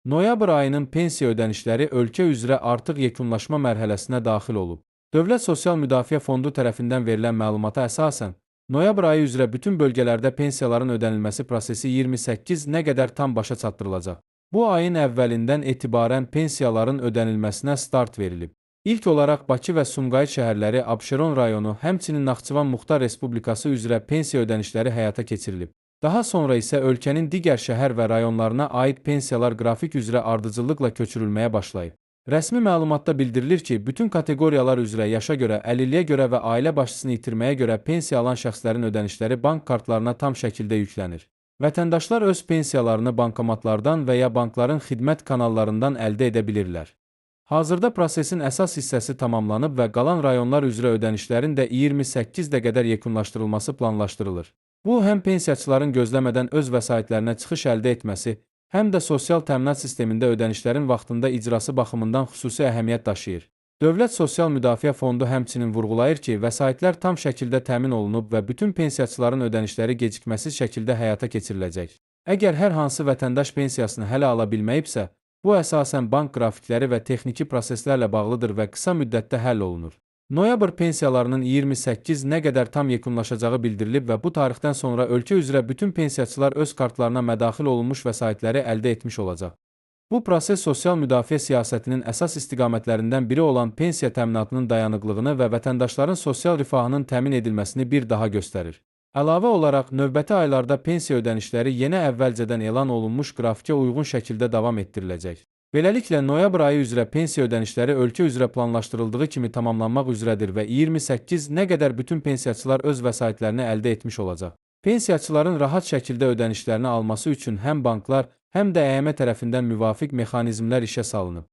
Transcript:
Noyabr ayının pensiya ödənişləri ölkə üzrə artıq yekunlaşma mərhələsinə daxil olub. Dövlət Sosial Müdafiə Fondu tərəfindən verilən məlumata əsasən, noyabr ayı üzrə bütün bölgələrdə pensiyaların ödənilməsi prosesi 28 nə qədər tam başa çatdırılacaq. Bu ayın əvvəlindən etibarən pensiyaların ödənilməsinə start verilib. İlk olaraq Bakı və Sumqayıt şəhərləri, Abşeron rayonu, həmçinin Naxçıvan Muxtar Respublikası üzrə pensiya ödənişləri həyata keçirilib. Daha sonra isə ölkənin digər şəhər və rayonlarına aid pensiyalar qrafik üzrə ardıcıllıqla köçürülməyə başlayıb. Rəsmi məlumatda bildirilir ki, bütün kateqoriyalar üzrə yaşa görə, əlilliyə görə və ailə başçısını itirməyə görə pensiya alan şəxslərin ödənişləri bank kartlarına tam şəkildə yüklənir. Vətəndaşlar öz pensiyalarını bankomatlardan və ya bankların xidmət kanallarından əldə edə bilirlər. Hazırda prosesin əsas hissəsi tamamlanıb və qalan rayonlar üzrə ödənişlərin də 28-də qədər yekunlaşdırılması planlaşdırılır. Bu, həm pensiyaçıların gözləmədən öz vəsaitlərinə çıxış əldə etməsi, həm də sosial təminat sistemində ödənişlərin vaxtında icrası baxımından xüsusi əhəmiyyət daşıyır. Dövlət Sosial Müdafiə Fondu həmçinin vurğulayır ki, vəsaitlər tam şəkildə təmin olunub və bütün pensiyaçıların ödənişləri gecikməsiz şəkildə həyata keçiriləcək. Əgər hər hansı vətəndaş pensiyasını hələ ala bilməyibsə, bu əsasən bank qrafikləri və texniki proseslərlə bağlıdır və qısa müddətdə həll olunur. Noyabr pensiyalarının 28 nə qədər tam yekunlaşacağı bildirilib və bu tarixdən sonra ölkə üzrə bütün pensiyaçılar öz kartlarına mədaxil olunmuş vəsaitləri əldə etmiş olacaq. Bu proses sosial müdafiə siyasətinin əsas istiqamətlərindən biri olan pensiya təminatının dayanıqlığını və vətəndaşların sosial rifahının təmin edilməsini bir daha göstərir. Əlavə olaraq, növbəti aylarda pensiya ödənişləri yenə əvvəlcədən elan olunmuş qrafikə uyğun şəkildə davam etdiriləcək. Beləliklə, noyabr ayı üzrə pensiya ödənişləri ölkə üzrə planlaşdırıldığı kimi tamamlanmaq üzrədir və 28 nə qədər bütün pensiyaçılar öz vəsaitlərini əldə etmiş olacaq. Pensiyaçıların rahat şəkildə ödənişlərini alması üçün həm banklar, həm də ƏYM tərəfindən müvafiq mexanizmlər işə salınıb.